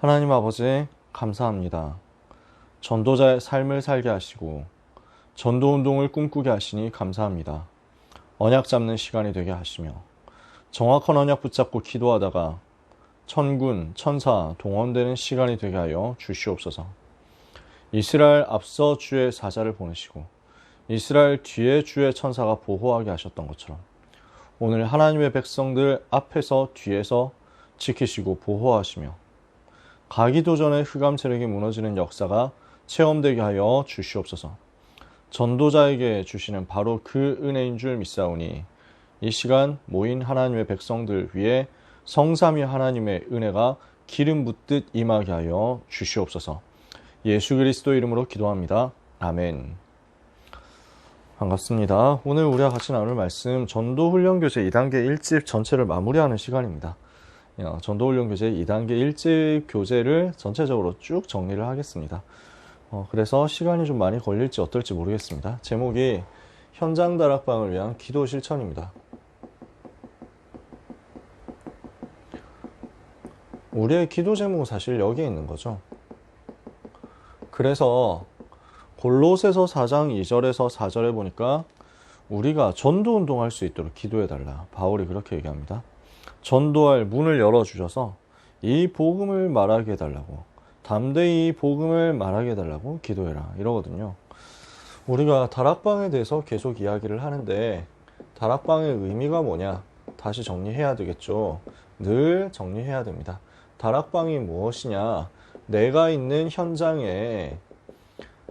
하나님 아버지 감사합니다. 전도자의 삶을 살게 하시고 전도운동을 꿈꾸게 하시니 감사합니다. 언약 잡는 시간이 되게 하시며 정확한 언약 붙잡고 기도하다가 천군, 천사 동원되는 시간이 되게 하여 주시옵소서. 이스라엘 앞서 주의 사자를 보내시고 이스라엘 뒤에 주의 천사가 보호하게 하셨던 것처럼 오늘 하나님의 백성들 앞에서 뒤에서 지키시고 보호하시며 가기도 전에 흑암 세력이 무너지는 역사가 체험되게 하여 주시옵소서. 전도자에게 주시는 바로 그 은혜인 줄 믿사오니 이 시간 모인 하나님의 백성들 위에 성삼위 하나님의 은혜가 기름 붓듯 임하게 하여 주시옵소서. 예수 그리스도 이름으로 기도합니다. 아멘. 반갑습니다. 오늘 우리가 같이 나눌 말씀 전도훈련교재 2단계 1집 전체를 마무리하는 시간입니다. 전도훈련교재 2단계 1집 교재를 전체적으로 쭉 정리를 하겠습니다. 그래서 시간이 좀 많이 걸릴지 어떨지 모르겠습니다. 제목이 현장 다락방을 위한 기도 실천입니다. 우리의 기도 제목은 사실 여기에 있는 거죠. 그래서 골로새서 4장 2절에서 4절에 보니까 우리가 전도운동할 수 있도록 기도해달라. 바울이 그렇게 얘기합니다. 전도할 문을 열어주셔서 이 복음을 말하게 해달라고, 담대히 이 복음을 말하게 해달라고 기도해라 이러거든요. 우리가 다락방에 대해서 계속 이야기를 하는데 다락방의 의미가 뭐냐? 다시 정리해야 되겠죠. 늘 정리해야 됩니다. 다락방이 무엇이냐? 내가 있는 현장에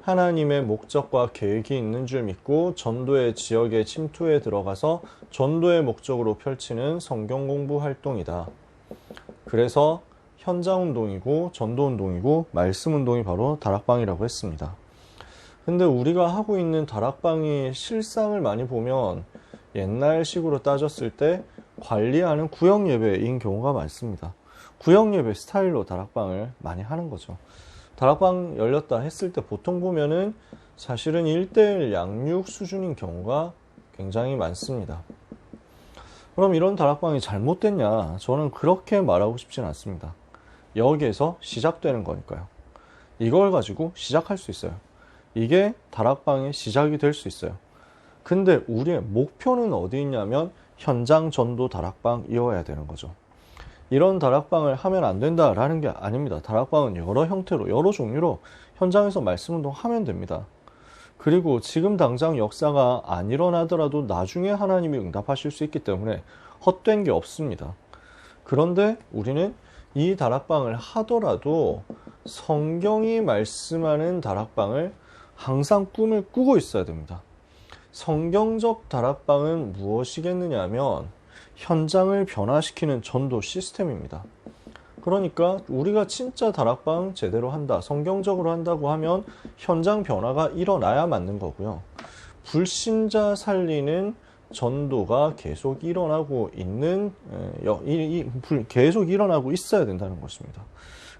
하나님의 목적과 계획이 있는 줄 믿고 전도의 지역에 침투해 들어가서 전도의 목적으로 펼치는 성경 공부 활동이다. 그래서 현장 운동이고 전도 운동이고 말씀 운동이 바로 다락방이라고 했습니다. 근데 우리가 하고 있는 다락방이 실상을 많이 보면 옛날식으로 따졌을 때 관리하는 구역 예배인 경우가 많습니다. 구역 예배 스타일로 다락방을 많이 하는 거죠. 다락방 열렸다 했을 때 보통 보면은 사실은 1:1 양육 수준인 경우가 굉장히 많습니다. 그럼 이런 다락방이 잘못됐냐? 저는 그렇게 말하고 싶진 않습니다. 여기에서 시작되는 거니까요. 이걸 가지고 시작할 수 있어요. 이게 다락방의 시작이 될 수 있어요. 근데 우리의 목표는 어디 있냐면 현장 전도 다락방이어야 되는 거죠. 이런 다락방을 하면 안 된다라는 게 아닙니다. 다락방은 여러 형태로 여러 종류로 현장에서 말씀운동 하면 됩니다. 그리고 지금 당장 역사가 안 일어나더라도 나중에 하나님이 응답하실 수 있기 때문에 헛된 게 없습니다. 그런데 우리는 이 다락방을 하더라도 성경이 말씀하는 다락방을 항상 꿈을 꾸고 있어야 됩니다. 성경적 다락방은 무엇이겠느냐 하면 현장을 변화시키는 전도 시스템입니다. 그러니까 우리가 진짜 다락방 제대로 한다, 성경적으로 한다고 하면 현장 변화가 일어나야 맞는 거고요. 불신자 살리는 전도가 계속 일어나고 있어야 된다는 것입니다.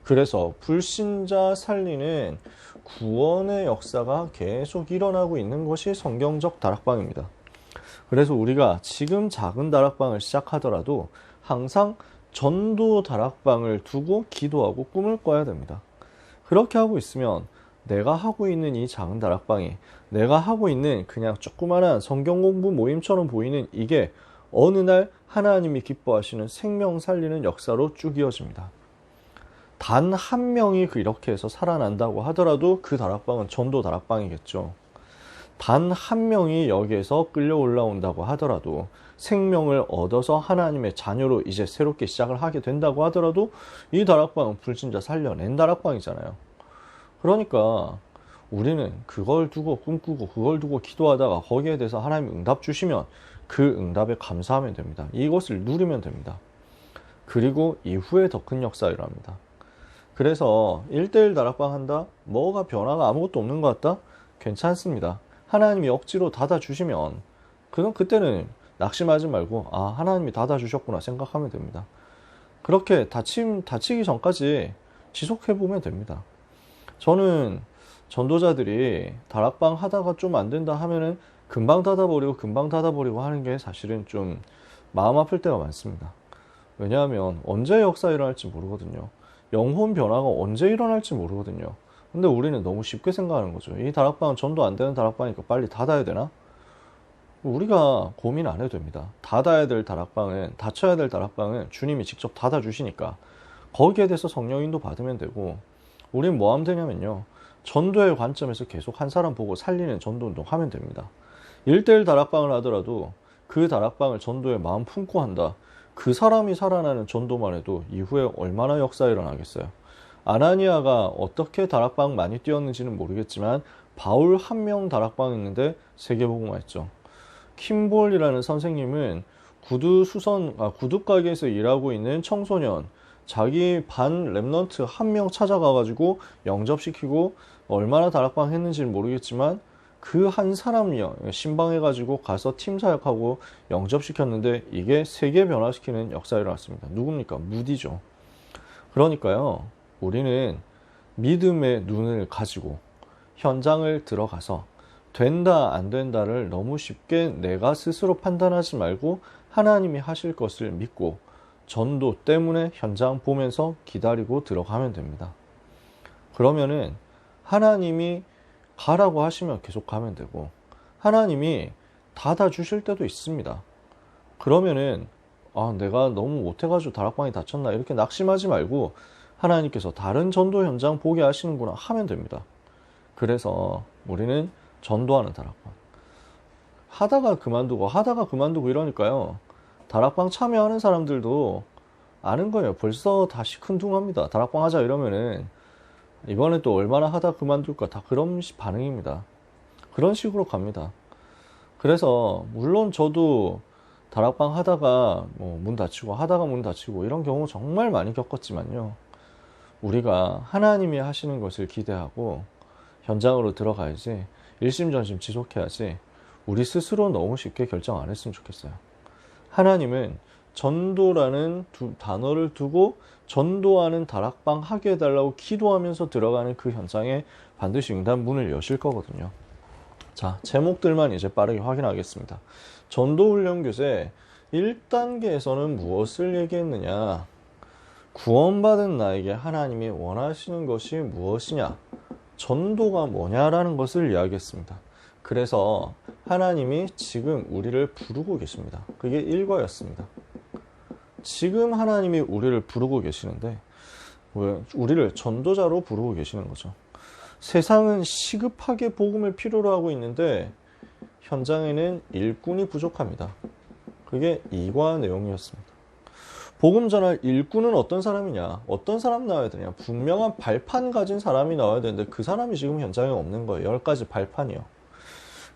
그래서 불신자 살리는 구원의 역사가 계속 일어나고 있는 것이 성경적 다락방입니다. 그래서 우리가 지금 작은 다락방을 시작하더라도 항상 전도 다락방을 두고 기도하고 꿈을 꿔야 됩니다. 그렇게 하고 있으면 내가 하고 있는 이 작은 다락방이 내가 하고 있는 그냥 조그마한 성경 공부 모임처럼 보이는 이게 어느 날 하나님이 기뻐하시는 생명 살리는 역사로 쭉 이어집니다. 단 한 명이 이렇게 해서 살아난다고 하더라도 그 다락방은 전도 다락방이겠죠. 단 한 명이 여기에서 끌려 올라온다고 하더라도 생명을 얻어서 하나님의 자녀로 이제 새롭게 시작을 하게 된다고 하더라도 이 다락방은 불신자 살려낸 다락방이잖아요. 그러니까 우리는 그걸 두고 꿈꾸고 그걸 두고 기도하다가 거기에 대해서 하나님이 응답 주시면 그 응답에 감사하면 됩니다. 이것을 누리면 됩니다. 그리고 이후에 더 큰 역사가 일어납니다. 그래서 1:1 다락방 한다? 뭐가 변화가 아무것도 없는 것 같다? 괜찮습니다. 하나님이 억지로 닫아주시면 그때는 낙심하지 말고 하나님이 닫아주셨구나 생각하면 됩니다. 그렇게 다치기 전까지 지속해보면 됩니다. 저는 전도자들이 다락방 하다가 좀 안 된다 하면은 금방 닫아버리고 하는 게 사실은 좀 마음 아플 때가 많습니다. 왜냐하면 언제 역사 일어날지 모르거든요. 영혼 변화가 언제 일어날지 모르거든요. 근데 우리는 너무 쉽게 생각하는 거죠. 이 다락방은 전도 안 되는 다락방이니까 빨리 닫아야 되나? 우리가 고민 안 해도 됩니다. 닫아야 될 다락방은, 닫혀야 될 다락방은 주님이 직접 닫아주시니까 거기에 대해서 성령 인도 받으면 되고, 우린 뭐 하면 되냐면요, 전도의 관점에서 계속 한 사람 보고 살리는 전도 운동 하면 됩니다. 1대1 다락방을 하더라도 그 다락방을 전도에 마음 품고 한다. 그 사람이 살아나는 전도만 해도 이후에 얼마나 역사 일어나겠어요. 아나니아가 어떻게 다락방 많이 뛰었는지는 모르겠지만 바울 한 명 다락방 있는데 세계복음화 했죠. 킴볼이라는 선생님은 구두 가게에서 일하고 있는 청소년, 자기 반 랩넌트 한 명 찾아가가지고 영접시키고, 얼마나 다락방 했는지는 모르겠지만 그 한 사람이요, 신방해가지고 가서 팀 사역하고 영접시켰는데 이게 세계 변화시키는 역사가 일어났습니다. 누굽니까? 무디죠. 그러니까요, 우리는 믿음의 눈을 가지고 현장을 들어가서 된다 안 된다를 너무 쉽게 내가 스스로 판단하지 말고 하나님이 하실 것을 믿고 전도 때문에 현장 보면서 기다리고 들어가면 됩니다. 그러면은 하나님이 가라고 하시면 계속 가면 되고, 하나님이 닫아주실 때도 있습니다. 그러면은 내가 너무 못해가지고 다락방이 닫혔나 이렇게 낙심하지 말고 하나님께서 다른 전도 현장 보게 하시는구나 하면 됩니다. 그래서 우리는 전도하는 다락방 하다가 그만두고 이러니까요, 다락방 참여하는 사람들도 아는 거예요. 벌써 다 시큰둥합니다. 다락방 하자 이러면은 이번에 또 얼마나 하다 그만둘까, 다 그런 반응입니다. 그런 식으로 갑니다. 그래서 물론 저도 다락방 하다가 문 닫히고 이런 경우 정말 많이 겪었지만요, 우리가 하나님이 하시는 것을 기대하고 현장으로 들어가야지, 일심전심 지속해야지 우리 스스로 너무 쉽게 결정 안 했으면 좋겠어요. 하나님은 전도라는 단어를 두고 전도하는 다락방 하게 해달라고 기도하면서 들어가는 그 현장에 반드시 응답 문을 여실 거거든요. 자, 제목들만 이제 빠르게 확인하겠습니다. 전도훈련교재 1단계에서는 무엇을 얘기했느냐? 구원받은 나에게 하나님이 원하시는 것이 무엇이냐? 전도가 뭐냐라는 것을 이야기했습니다. 그래서 하나님이 지금 우리를 부르고 계십니다. 그게 1과였습니다. 지금 하나님이 우리를 부르고 계시는데, 우리를 전도자로 부르고 계시는 거죠. 세상은 시급하게 복음을 필요로 하고 있는데 현장에는 일꾼이 부족합니다. 그게 2과 내용이었습니다. 복음 전할 일꾼은 어떤 사람이냐? 어떤 사람 나와야 되냐? 분명한 발판 가진 사람이 나와야 되는데 그 사람이 지금 현장에 없는 거예요. 10가지 발판이요.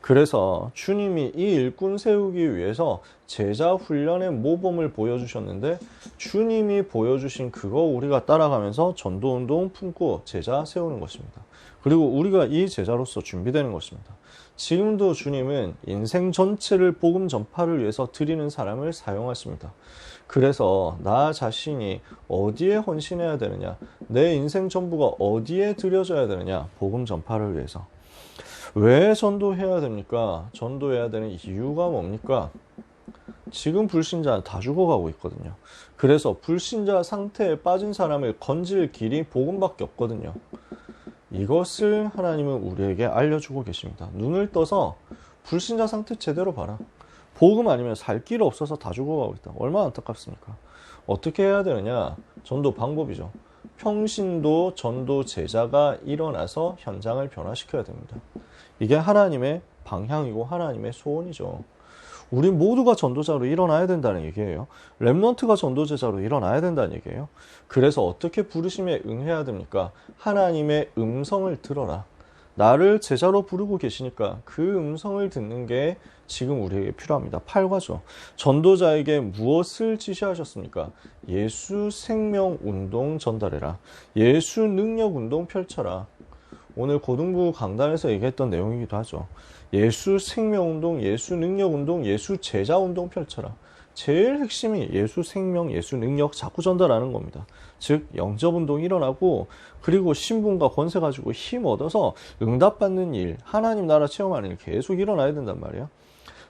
그래서 주님이 이 일꾼 세우기 위해서 제자 훈련의 모범을 보여주셨는데, 주님이 보여주신 그거 우리가 따라가면서 전도운동 품고 제자 세우는 것입니다. 그리고 우리가 이 제자로서 준비되는 것입니다. 지금도 주님은 인생 전체를 복음 전파를 위해서 드리는 사람을 사용하십니다. 그래서 나 자신이 어디에 헌신해야 되느냐, 내 인생 전부가 어디에 드려져야 되느냐, 복음 전파를 위해서. 왜 전도해야 됩니까? 전도해야 되는 이유가 뭡니까? 지금 불신자는 다 죽어가고 있거든요. 그래서 불신자 상태에 빠진 사람을 건질 길이 복음밖에 없거든요. 이것을 하나님은 우리에게 알려주고 계십니다. 눈을 떠서 불신자 상태 제대로 봐라. 복음 아니면 살 길 없어서 다 죽어가고 있다. 얼마나 안타깝습니까? 어떻게 해야 되느냐? 전도 방법이죠. 평신도 전도 제자가 일어나서 현장을 변화시켜야 됩니다. 이게 하나님의 방향이고 하나님의 소원이죠. 우리 모두가 전도자로 일어나야 된다는 얘기예요. 렘넌트가 전도제자로 일어나야 된다는 얘기예요. 그래서 어떻게 부르심에 응해야 됩니까? 하나님의 음성을 들어라. 나를 제자로 부르고 계시니까 그 음성을 듣는 게 지금 우리에게 필요합니다. 8과죠. 전도자에게 무엇을 지시하셨습니까? 예수 생명 운동 전달해라. 예수 능력 운동 펼쳐라. 오늘 고등부 강단에서 얘기했던 내용이기도 하죠. 예수 생명운동, 예수 능력운동, 예수 제자운동 펼쳐라. 제일 핵심이 예수 생명, 예수 능력 자꾸 전달하는 겁니다. 즉 영접운동이 일어나고, 그리고 신분과 권세 가지고 힘 얻어서 응답받는 일, 하나님 나라 체험하는 일 계속 일어나야 된단 말이에요.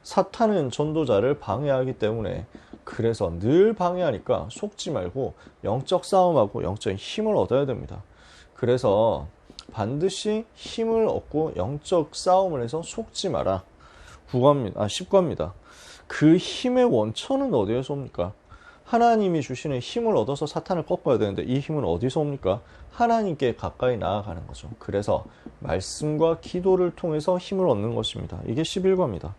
사탄은 전도자를 방해하기 때문에 그래서 늘 방해하니까 속지 말고 영적 싸움하고 영적인 힘을 얻어야 됩니다. 그래서 반드시 힘을 얻고 영적 싸움을 해서 속지 마라. 10과입니다. 그 힘의 원천은 어디에서 옵니까? 하나님이 주시는 힘을 얻어서 사탄을 꺾어야 되는데 이 힘은 어디서 옵니까? 하나님께 가까이 나아가는 거죠. 그래서 말씀과 기도를 통해서 힘을 얻는 것입니다. 이게 11과입니다.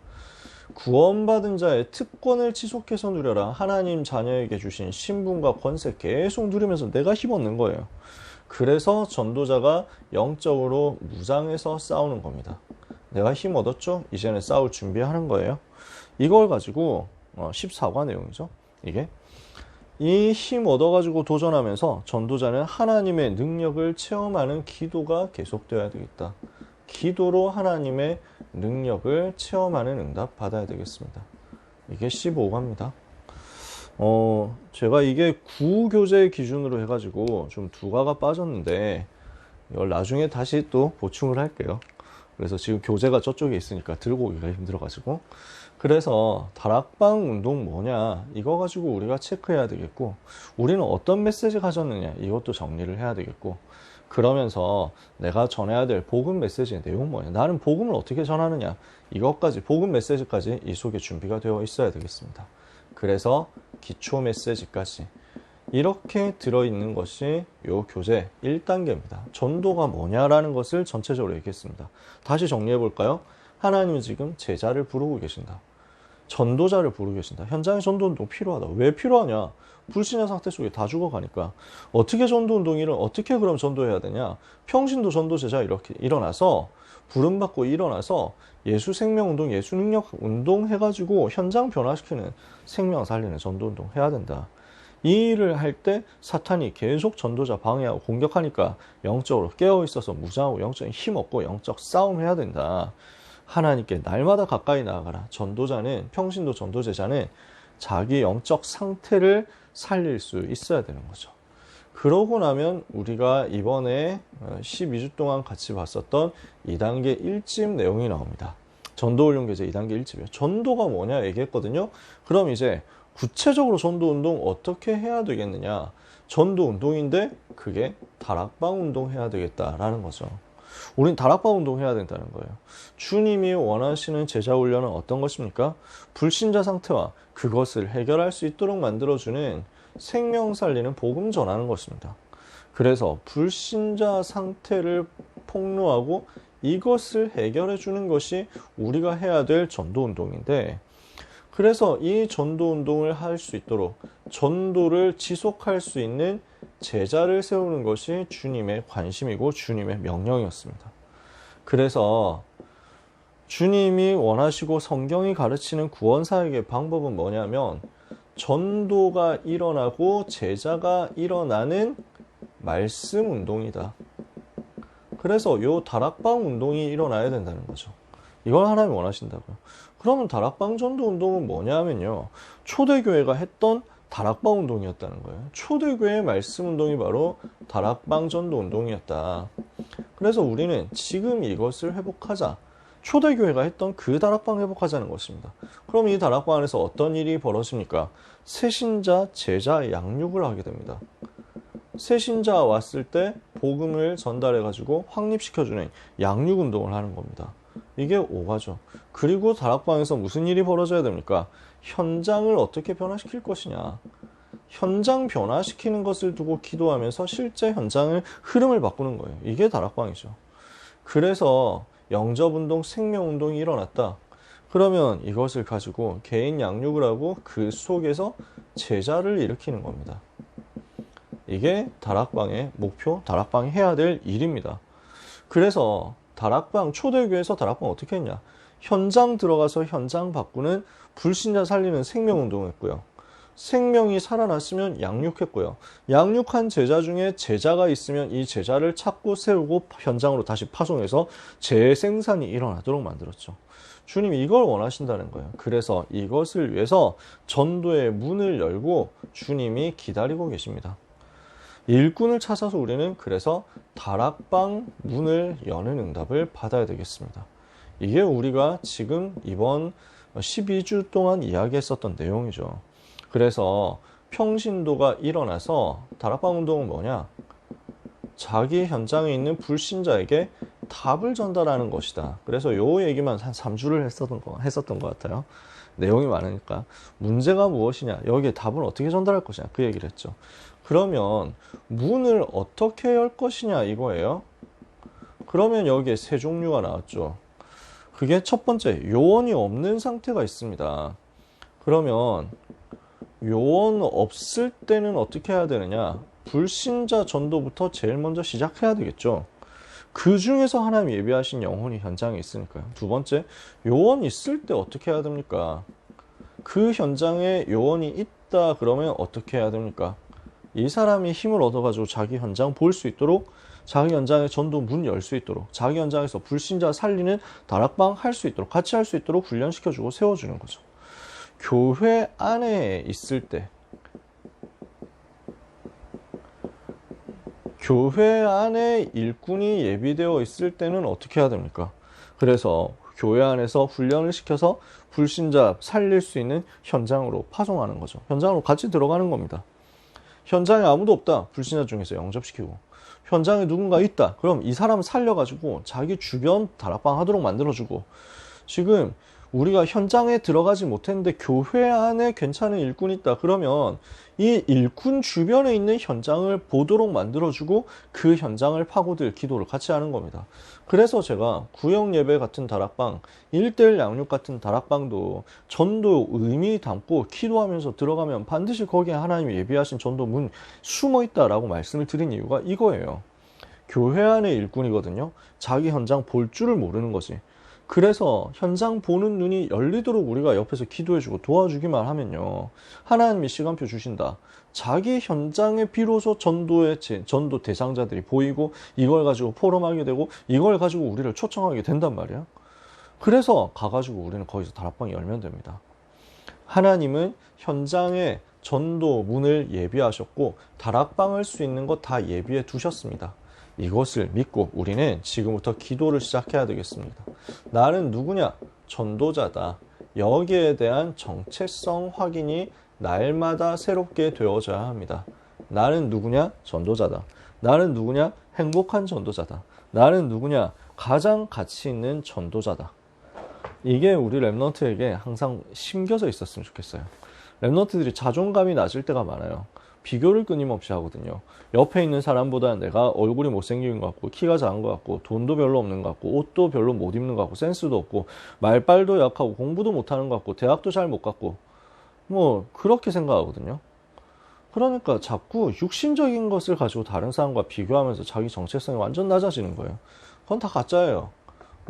구원받은 자의 특권을 지속해서 누려라. 하나님 자녀에게 주신 신분과 권세 계속 누리면서 내가 힘 얻는 거예요. 그래서 전도자가 영적으로 무장해서 싸우는 겁니다. 내가 힘 얻었죠? 이제는 싸울 준비하는 거예요. 이걸 가지고 14과 내용이죠. 이게 이 힘 얻어가지고 도전하면서 전도자는 하나님의 능력을 체험하는 기도가 계속되어야 되겠다. 기도로 하나님의 능력을 체험하는 응답 받아야 되겠습니다. 이게 15과입니다. 제가 이게 구교재 기준으로 해가지고 좀 2과가 빠졌는데 이걸 나중에 다시 또 보충을 할게요. 그래서 지금 교재가 저쪽에 있으니까 들고 오기가 힘들어가지고. 그래서 다락방 운동 뭐냐 이거 가지고 우리가 체크해야 되겠고, 우리는 어떤 메시지 가졌느냐 이것도 정리를 해야 되겠고, 그러면서 내가 전해야 될 복음 메시지의 내용 뭐냐, 나는 복음을 어떻게 전하느냐, 이것까지 복음 메시지까지 이 속에 준비가 되어 있어야 되겠습니다. 그래서 기초 메시지까지 이렇게 들어있는 것이 요 교재 1단계입니다. 전도가 뭐냐라는 것을 전체적으로 얘기했습니다. 다시 정리해 볼까요? 하나님은 지금 제자를 부르고 계신다. 전도자를 부르고 계신다. 현장에 전도운동 필요하다. 왜 필요하냐? 불신자 상태 속에 다 죽어가니까. 어떻게 전도운동을 어떻게 그럼 전도해야 되냐? 평신도 전도제자 이렇게 일어나서 부름받고 일어나서 예수 생명운동, 예수 능력 운동 해가지고 현장 변화시키는 생명 살리는 전도운동 해야 된다. 이 일을 할 때 사탄이 계속 전도자 방해하고 공격하니까 영적으로 깨어있어서 무장하고 영적인 힘 얻고 영적 싸움 해야 된다. 하나님께 날마다 가까이 나아가라. 전도자는, 평신도 전도제자는 자기 영적 상태를 살릴 수 있어야 되는 거죠. 그러고 나면 우리가 이번에 12주 동안 같이 봤었던 2단계 1집 내용이 나옵니다. 전도훈련교재 2단계 1집이에요. 전도가 뭐냐 얘기했거든요. 그럼 이제 구체적으로 전도운동 어떻게 해야 되겠느냐. 전도운동인데 그게 다락방 운동 해야 되겠다라는 거죠. 우린 다락방 운동 해야 된다는 거예요. 주님이 원하시는 제자 훈련은 어떤 것입니까? 불신자 상태와 그것을 해결할 수 있도록 만들어주는 생명 살리는 복음 전하는 것입니다. 그래서 불신자 상태를 폭로하고 이것을 해결해 주는 것이 우리가 해야 될 전도운동인데, 그래서 이 전도운동을 할 수 있도록 전도를 지속할 수 있는 제자를 세우는 것이 주님의 관심이고 주님의 명령이었습니다. 그래서 주님이 원하시고 성경이 가르치는 구원사역의 방법은 뭐냐면 전도가 일어나고 제자가 일어나는 말씀 운동이다. 그래서 요 다락방 운동이 일어나야 된다는 거죠. 이걸 하나님이 원하신다고요. 그러면 다락방 전도 운동은 뭐냐면요, 초대교회가 했던 다락방 운동이었다는 거예요. 초대교회의 말씀 운동이 바로 다락방 전도 운동이었다. 그래서 우리는 지금 이것을 회복하자. 초대교회가 했던 그 다락방 회복하자는 것입니다. 그럼 이 다락방 안에서 어떤 일이 벌어집니까? 새신자, 제자 양육을 하게 됩니다. 새신자 왔을 때 복음을 전달해가지고 확립시켜주는 양육 운동을 하는 겁니다. 이게 5과죠. 그리고 다락방에서 무슨 일이 벌어져야 됩니까? 현장을 어떻게 변화시킬 것이냐. 현장 변화시키는 것을 두고 기도하면서 실제 현장을 흐름을 바꾸는 거예요. 이게 다락방이죠. 그래서 영접운동, 생명운동이 일어났다. 그러면 이것을 가지고 개인 양육을 하고 그 속에서 제자를 일으키는 겁니다. 이게 다락방의 목표, 다락방이 해야 될 일입니다. 그래서 다락방, 초대교회에서 다락방 어떻게 했냐? 현장 들어가서 현장 바꾸는 불신자 살리는 생명운동을 했고요. 생명이 살아났으면 양육했고요. 양육한 제자 중에 제자가 있으면 이 제자를 찾고 세우고 현장으로 다시 파송해서 재생산이 일어나도록 만들었죠. 주님이 이걸 원하신다는 거예요. 그래서 이것을 위해서 전도의 문을 열고 주님이 기다리고 계십니다. 일꾼을 찾아서 우리는 그래서 다락방 문을 여는 응답을 받아야 되겠습니다. 이게 우리가 지금 이번 12주 동안 이야기했었던 내용이죠. 그래서 평신도가 일어나서 다락방 운동은 뭐냐? 자기 현장에 있는 불신자에게 답을 전달하는 것이다. 그래서 요 얘기만 한 3주를 했었던 것 같아요. 내용이 많으니까. 문제가 무엇이냐? 여기에 답은 어떻게 전달할 것이냐? 그 얘기를 했죠. 그러면 문을 어떻게 열 것이냐 이거예요. 그러면 여기에 세 종류가 나왔죠. 그게 첫 번째, 요원이 없는 상태가 있습니다. 그러면 요원 없을 때는 어떻게 해야 되느냐? 불신자 전도부터 제일 먼저 시작해야 되겠죠. 그 중에서 하나님 예비하신 영혼이 현장에 있으니까요. 두 번째, 요원이 있을 때 어떻게 해야 됩니까? 그 현장에 요원이 있다 그러면 어떻게 해야 됩니까? 이 사람이 힘을 얻어가지고 자기 현장 볼 수 있도록, 자기 현장에 전도 문 열 수 있도록, 자기 현장에서 불신자 살리는 다락방 할 수 있도록, 같이 할 수 있도록 훈련시켜주고 세워주는 거죠. 교회 안에 있을 때, 교회 안에 일꾼이 예비되어 있을 때는 어떻게 해야 됩니까? 그래서 교회 안에서 훈련을 시켜서 불신자 살릴 수 있는 현장으로 파송하는 거죠. 현장으로 같이 들어가는 겁니다. 현장에 아무도 없다. 불신자 중에서 영접시키고. 현장에 누군가 있다. 그럼 이 사람을 살려가지고 자기 주변 다락방 하도록 만들어주고. 지금 우리가 현장에 들어가지 못했는데 교회 안에 괜찮은 일꾼이 있다. 그러면 이 일꾼 주변에 있는 현장을 보도록 만들어주고 그 현장을 파고들 기도를 같이 하는 겁니다. 그래서 제가 구역 예배 같은 다락방, 1:1 양육 같은 다락방도 전도 의미 담고 기도하면서 들어가면 반드시 거기에 하나님이 예비하신 전도 문 숨어 있다라고 말씀을 드린 이유가 이거예요. 교회 안에 일꾼이거든요. 자기 현장 볼 줄을 모르는 거지. 그래서 현장 보는 눈이 열리도록 우리가 옆에서 기도해주고 도와주기만 하면요, 하나님이 시간표 주신다. 자기 현장에 비로소 전도 대상자들이 보이고 이걸 가지고 포럼하게 되고 이걸 가지고 우리를 초청하게 된단 말이야. 그래서 가가지고 우리는 거기서 다락방 열면 됩니다. 하나님은 현장에 전도 문을 예비하셨고 다락방 할 수 있는 것 다 예비해 두셨습니다. 이것을 믿고 우리는 지금부터 기도를 시작해야 되겠습니다. 나는 누구냐? 전도자다. 여기에 대한 정체성 확인이 날마다 새롭게 되어져야 합니다. 나는 누구냐? 전도자다. 나는 누구냐? 행복한 전도자다. 나는 누구냐? 가장 가치 있는 전도자다. 이게 우리 랩런트에게 항상 심겨져 있었으면 좋겠어요. 랩런트들이 자존감이 낮을 때가 많아요. 비교를 끊임없이 하거든요. 옆에 있는 사람보다 내가 얼굴이 못생긴 것 같고 키가 작은 것 같고 돈도 별로 없는 것 같고 옷도 별로 못 입는 것 같고 센스도 없고 말빨도 약하고 공부도 못하는 것 같고 대학도 잘 못 갔고 뭐 그렇게 생각하거든요. 그러니까 자꾸 육신적인 것을 가지고 다른 사람과 비교하면서 자기 정체성이 완전 낮아지는 거예요. 그건 다 가짜예요.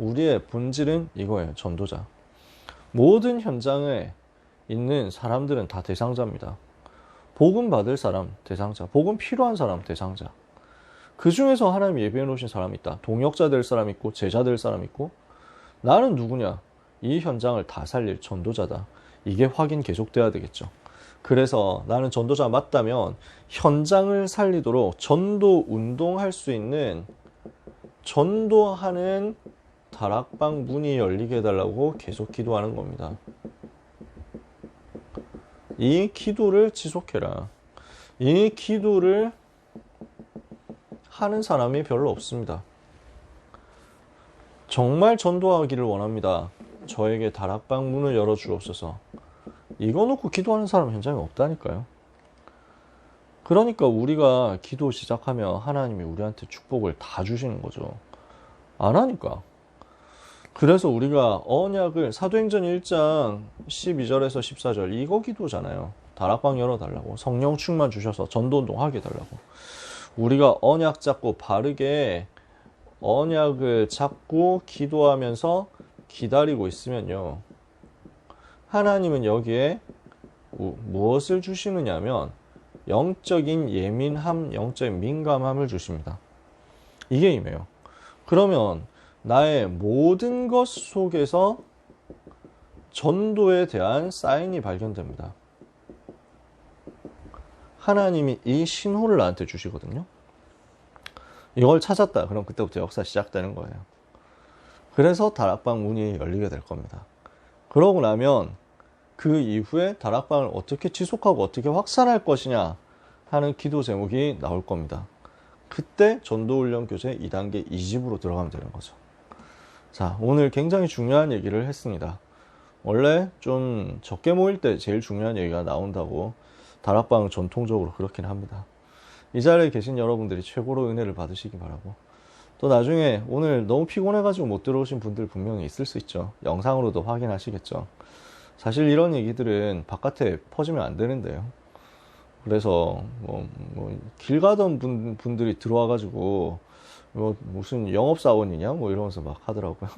우리의 본질은 이거예요. 전도자. 모든 현장에 있는 사람들은 다 대상자입니다. 복음 받을 사람 대상자, 복음 필요한 사람 대상자. 그 중에서 하나님 예비해 놓으신 사람이 있다. 동역자 될 사람 있고 제자 될 사람 있고. 나는 누구냐? 이 현장을 다 살릴 전도자다. 이게 확인 계속돼야 되겠죠. 그래서 나는 전도자 맞다면 현장을 살리도록 전도 운동할 수 있는, 전도하는 다락방 문이 열리게 해달라고 계속 기도하는 겁니다. 이 기도를 지속해라. 이 기도를 하는 사람이 별로 없습니다. 정말 전도하기를 원합니다. 저에게 다락방 문을 열어주옵소서. 이거 놓고 기도하는 사람 현장에 없다니까요. 그러니까 우리가 기도 시작하면 하나님이 우리한테 축복을 다 주시는 거죠. 안 하니까. 그래서 우리가 언약을 사도행전 1장 12절에서 14절 이거 기도잖아요. 다락방 열어달라고. 성령 충만 주셔서 전도운동 하게 해달라고. 우리가 언약 잡고 바르게 언약을 잡고 기도하면서 기다리고 있으면요, 하나님은 여기에 무엇을 주시느냐면 영적인 예민함, 영적인 민감함을 주십니다. 이게 임해요. 그러면 나의 모든 것 속에서 전도에 대한 사인이 발견됩니다. 하나님이 이 신호를 나한테 주시거든요. 이걸 찾았다. 그럼 그때부터 역사 시작되는 거예요. 그래서 다락방 문이 열리게 될 겁니다. 그러고 나면 그 이후에 다락방을 어떻게 지속하고 어떻게 확산할 것이냐 하는 기도 제목이 나올 겁니다. 그때 전도훈련 교재 2단계 2집으로 들어가면 되는 거죠. 자, 오늘 굉장히 중요한 얘기를 했습니다. 원래 좀 적게 모일 때 제일 중요한 얘기가 나온다고 다락방은 전통적으로 그렇긴 합니다. 이 자리에 계신 여러분들이 최고로 은혜를 받으시기 바라고, 또 나중에 오늘 너무 피곤해가지고 못 들어오신 분들 분명히 있을 수 있죠. 영상으로도 확인하시겠죠. 사실 이런 얘기들은 바깥에 퍼지면 안 되는데요. 그래서 길 가던 분들이 들어와가지고 무슨 영업사원이냐 이러면서 막 하더라고요.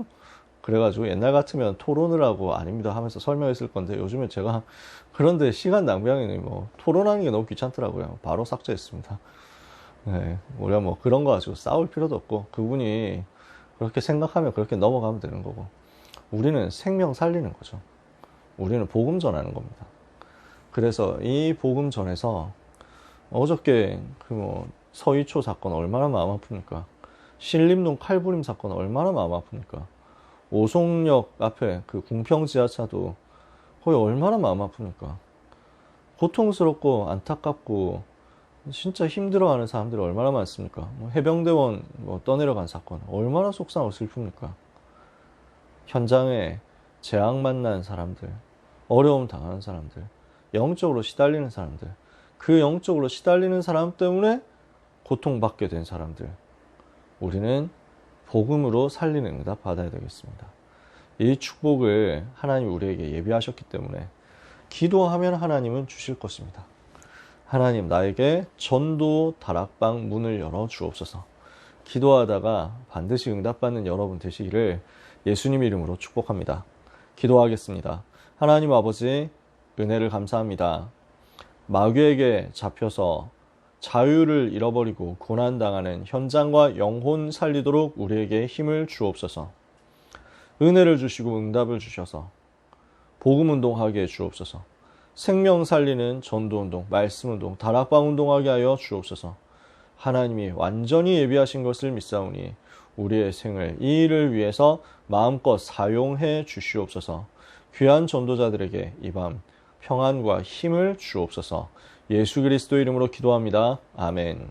그래가지고 옛날 같으면 토론을 하고 아닙니다 하면서 설명했을 건데, 요즘에 제가 그런데 시간 낭비하니 토론하는 게 너무 귀찮더라고요. 바로 삭제했습니다. 네, 우리가 그런 거 가지고 싸울 필요도 없고, 그분이 그렇게 생각하면 그렇게 넘어가면 되는 거고, 우리는 생명 살리는 거죠. 우리는 복음 전하는 겁니다. 그래서 이 복음 전에서 어저께 서희초 사건 얼마나 마음 아픕니까? 신림동 칼부림 사건 얼마나 마음 아픕니까? 오송역 앞에 그 궁평 지하차도 거의 얼마나 마음 아픕니까? 고통스럽고 안타깝고 진짜 힘들어하는 사람들이 얼마나 많습니까? 해병대원 떠내려간 사건 얼마나 속상하고 슬픕니까? 현장에 재앙 만난 사람들, 어려움 당하는 사람들, 영적으로 시달리는 사람들, 그 영적으로 시달리는 사람 때문에 고통받게 된 사람들, 우리는 복음으로 살리는 응답 받아야 되겠습니다. 이 축복을 하나님 우리에게 예비하셨기 때문에 기도하면 하나님은 주실 것입니다. 하나님, 나에게 전도 다락방 문을 열어 주옵소서. 기도하다가 반드시 응답받는 여러분 되시기를 예수님 이름으로 축복합니다. 기도하겠습니다. 하나님 아버지, 은혜를 감사합니다. 마귀에게 잡혀서 자유를 잃어버리고 고난당하는 현장과 영혼 살리도록 우리에게 힘을 주옵소서. 은혜를 주시고 응답을 주셔서 복음운동하게 주옵소서. 생명 살리는 전도운동, 말씀운동, 다락방 운동하게 하여 주옵소서. 하나님이 완전히 예비하신 것을 믿사오니 우리의 생을 이 일을 위해서 마음껏 사용해 주시옵소서. 귀한 전도자들에게 이 밤 평안과 힘을 주옵소서. 예수 그리스도 이름으로 기도합니다. 아멘.